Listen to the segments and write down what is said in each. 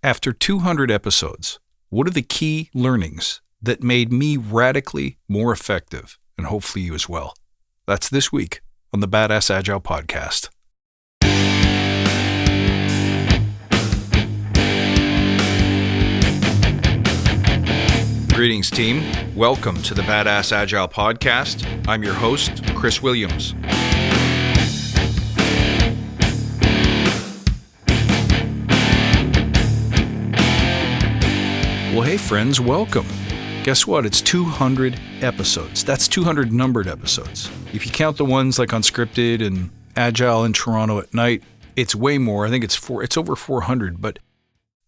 After 200 episodes, what are the key learnings that made me radically more effective, and hopefully you as well? That's this week on the Badass Agile podcast. Greetings, team. Welcome to the Badass Agile podcast. I'm your host, Chris Williams. Well, hey friends, welcome. Guess what? It's 200 episodes. That's 200 numbered episodes. If you count the ones like Unscripted and Agile in Toronto at Night, it's way more. I think it's over 400, but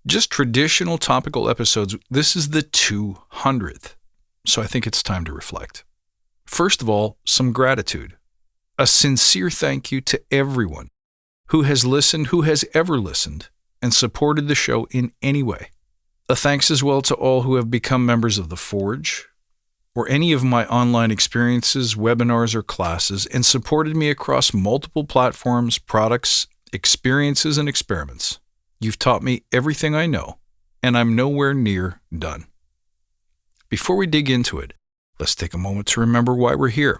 just traditional topical episodes, this is the 200th. So I think it's time to reflect. First of all, some gratitude. A sincere thank you to everyone who has listened, who has ever listened, and supported the show in any way. A thanks as well to all who have become members of the Forge or any of my online experiences, webinars, or classes and supported me across multiple platforms, products, experiences, and experiments. You've taught me everything I know, and I'm nowhere near done. Before we dig into it, let's take a moment to remember why we're here.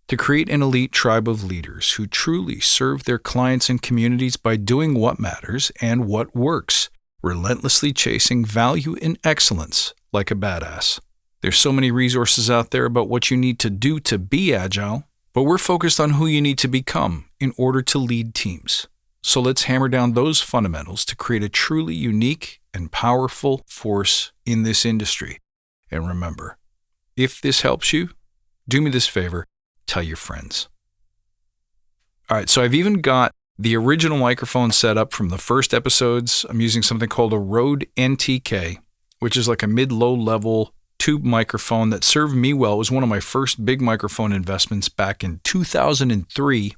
To create an elite tribe of leaders who truly serve their clients and communities by doing what matters and what works, relentlessly chasing value and excellence like a badass. There's so many resources out there about what you need to do to be agile, but we're focused on who you need to become in order to lead teams. So let's hammer down those fundamentals to create a truly unique and powerful force in this industry. And remember, if this helps you, do me this favor, tell your friends. All right, so I've even got the original microphone set up from the first episodes. I'm using something called a Rode NTK, which is like a mid-low level tube microphone that served me well. It was one of my first big microphone investments back in 2003.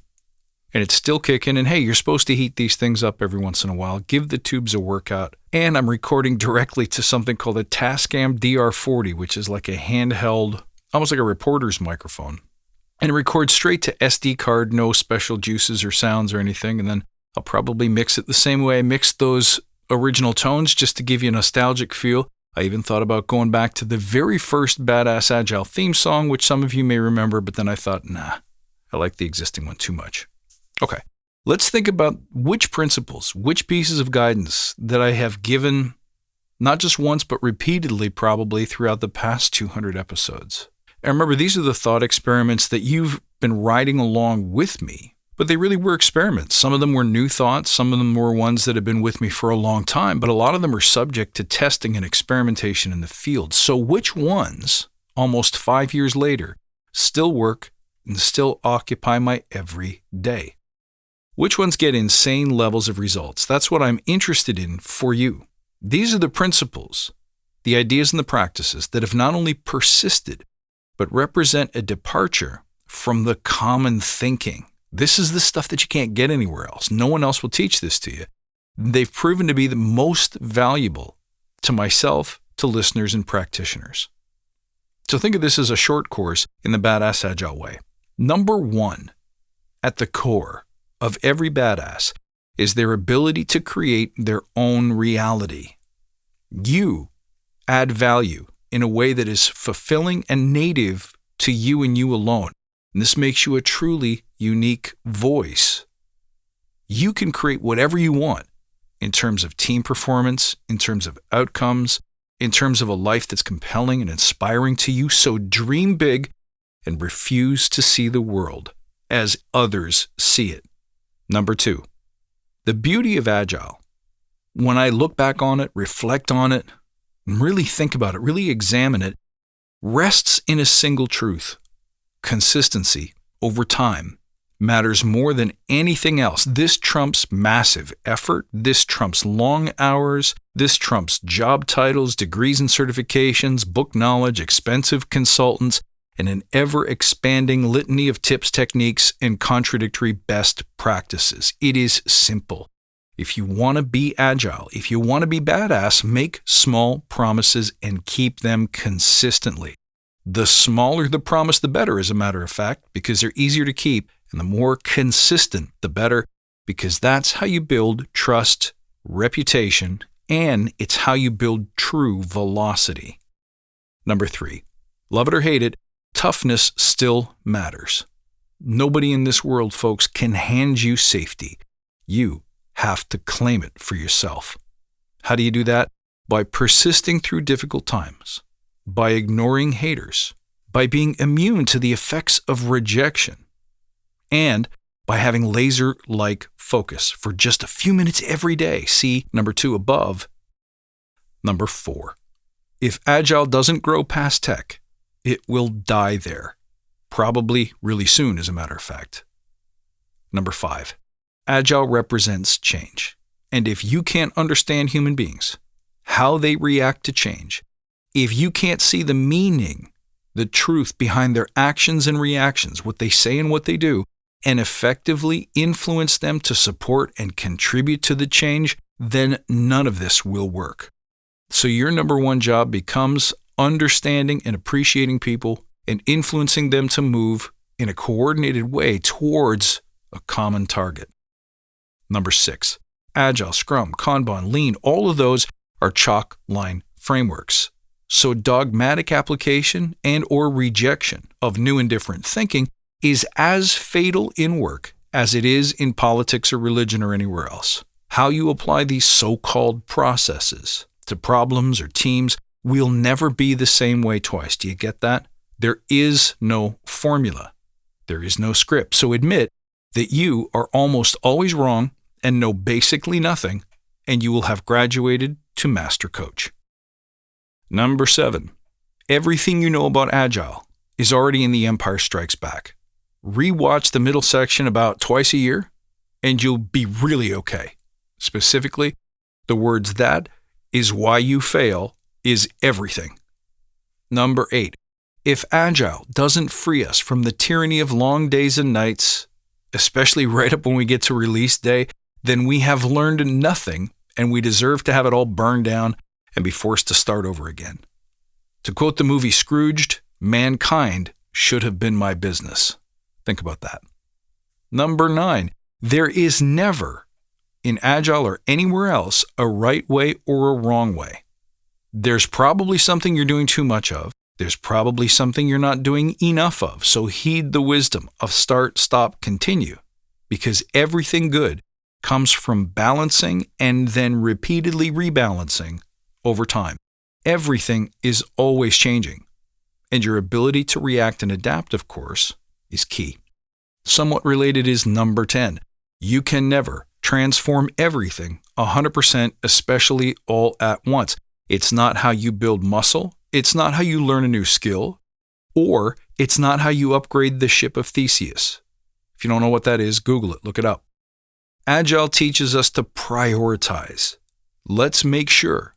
And it's still kicking. And hey, you're supposed to heat these things up every once in a while. Give the tubes a workout. And I'm recording directly to something called a Tascam DR40, which is like a handheld, almost like a reporter's microphone. And it records straight to SD card, no special juices or sounds or anything. And then I'll probably mix it the same way I mixed those original tones just to give you a nostalgic feel. I even thought about going back to the very first Badass Agile theme song, which some of you may remember, but then I thought, nah, I like the existing one too much. Okay, let's think about which principles, which pieces of guidance that I have given, not just once, but repeatedly probably throughout the past 200 episodes. And remember, these are the thought experiments that you've been riding along with me, but they really were experiments. Some of them were new thoughts. Some of them were ones that have been with me for a long time, but a lot of them are subject to testing and experimentation in the field. So which ones, almost 5 years later, still work and still occupy my every day? Which ones get insane levels of results? That's what I'm interested in for you. These are the principles, the ideas and the practices that have not only persisted, but represent a departure from the common thinking. This is the stuff that you can't get anywhere else. No one else will teach this to you. They've proven to be the most valuable to myself, to listeners, and practitioners. So think of this as a short course in the Badass Agile way. Number one, at the core of every badass is their ability to create their own reality. You add value in a way that is fulfilling and native to you and you alone. And this makes you a truly unique voice. You can create whatever you want in terms of team performance, in terms of outcomes, in terms of a life that's compelling and inspiring to you. So dream big and refuse to see the world as others see it. Number two, the beauty of Agile. When I look back on it, reflect on it, and really think about it, really examine it, rests in a single truth. Consistency over time matters more than anything else. This trumps massive effort. This trumps long hours. This trumps job titles, degrees and certifications, book knowledge, expensive consultants, and an ever-expanding litany of tips, techniques, and contradictory best practices. It is simple. If you want to be agile, if you want to be badass, make small promises and keep them consistently. The smaller the promise, the better, as a matter of fact, because they're easier to keep, and the more consistent, the better, because that's how you build trust reputation, and it's how you build true velocity. Number 3, love it or hate it, toughness still matters. Nobody in this world, folks, can hand you safety. You have to claim it for yourself. How do you do that? By persisting through difficult times, by ignoring haters, by being immune to the effects of rejection, and by having laser-like focus for just a few minutes every day. See number 2 above. Number 4, if Agile doesn't grow past tech, it will die there. Probably really soon, as a matter of fact. Number 5, Agile represents change. And if you can't understand human beings, how they react to change, if you can't see the meaning, the truth behind their actions and reactions, what they say and what they do, and effectively influence them to support and contribute to the change, then none of this will work. So your number 1 job becomes understanding and appreciating people and influencing them to move in a coordinated way towards a common target. Number 6, Agile, Scrum, Kanban, Lean, all of those are chalk line frameworks. So dogmatic application and or rejection of new and different thinking is as fatal in work as it is in politics or religion or anywhere else. How you apply these so-called processes to problems or teams will never be the same way twice. Do you get that? There is no formula. There is no script. So admit that you are almost always wrong and know basically nothing, and you will have graduated to Master Coach. Number 7, everything you know about Agile is already in The Empire Strikes Back. Rewatch the middle section about twice a year, and you'll be really okay. Specifically, the words "that is why you fail" is everything. Number 8, if Agile doesn't free us from the tyranny of long days and nights, especially right up when we get to release day, then we have learned nothing, and we deserve to have it all burned down and be forced to start over again. To quote the movie Scrooged, mankind should have been my business. Think about that. Number 9, there is never, in Agile or anywhere else, a right way or a wrong way. There's probably something you're doing too much of. There's probably something you're not doing enough of. So heed the wisdom of start, stop, continue, because everything good comes from balancing and then repeatedly rebalancing over time. Everything is always changing, and your ability to react and adapt, of course, is key. Somewhat related is number 10. You can never transform everything 100%, especially all at once. It's not how you build muscle. It's not how you learn a new skill, or it's not how you upgrade the ship of Theseus. If you don't know what that is, Google it, look it up. Agile teaches us to prioritize. Let's make sure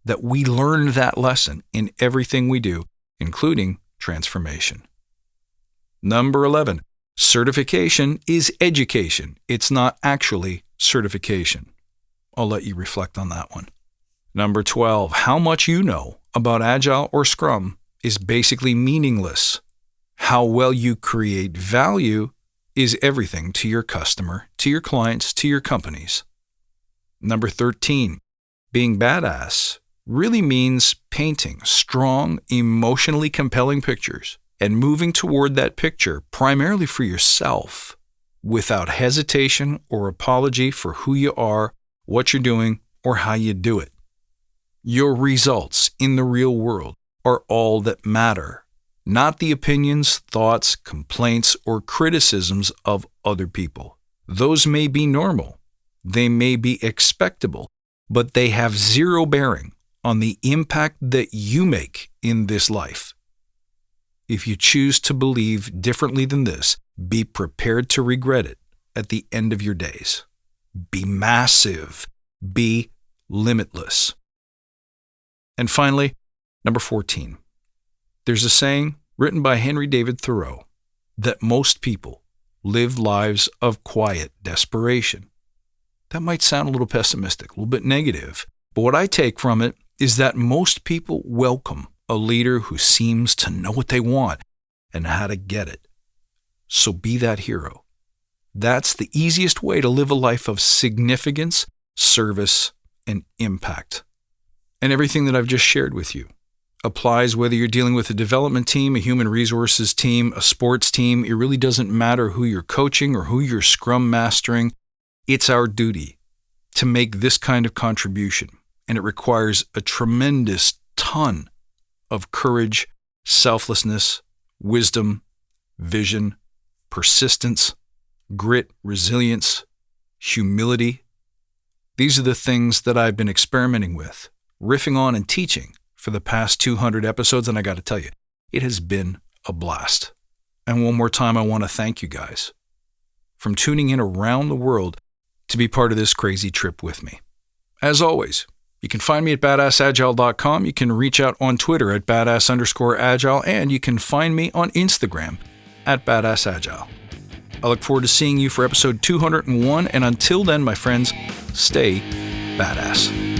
that we learn that lesson in everything we do, including transformation. Number 11, certification is education. It's not actually certification. I'll let you reflect on that one. Number 12, how much you know about Agile or Scrum is basically meaningless. How well you create value is everything to your customer, to your clients, to your companies. Number 13, being badass really means painting strong, emotionally compelling pictures and moving toward that picture primarily for yourself without hesitation or apology for who you are, what you're doing, or how you do it. Your results in the real world are all that matter, not the opinions, thoughts, complaints, or criticisms of other people. Those may be normal, they may be expectable, but they have zero bearing on the impact that you make in this life. If you choose to believe differently than this, be prepared to regret it at the end of your days. Be massive. Be limitless. And finally, number 14. There's a saying written by Henry David Thoreau that most people live lives of quiet desperation. That might sound a little pessimistic, a little bit negative, but what I take from it is that most people welcome a leader who seems to know what they want and how to get it. So be that hero. That's the easiest way to live a life of significance service, and impact. And everything that I've just shared with you applies whether you're dealing with a development team, a human resources team, a sports team. It really doesn't matter who you're coaching or who you're scrum mastering. It's our duty to make this kind of contribution. And it requires a tremendous ton of courage, selflessness, wisdom, vision, persistence, grit, resilience, humility. These are the things that I've been experimenting with, riffing on and teaching for the past 200 episodes, and I got to tell you, it has been a blast. And one more time, I want to thank you guys from tuning in around the world to be part of this crazy trip with me. As always, you can find me at badassagile.com. You can reach out on Twitter at badass_agile, and you can find me on Instagram at badassagile. I look forward to seeing you for episode 201, and until then, my friends, stay badass.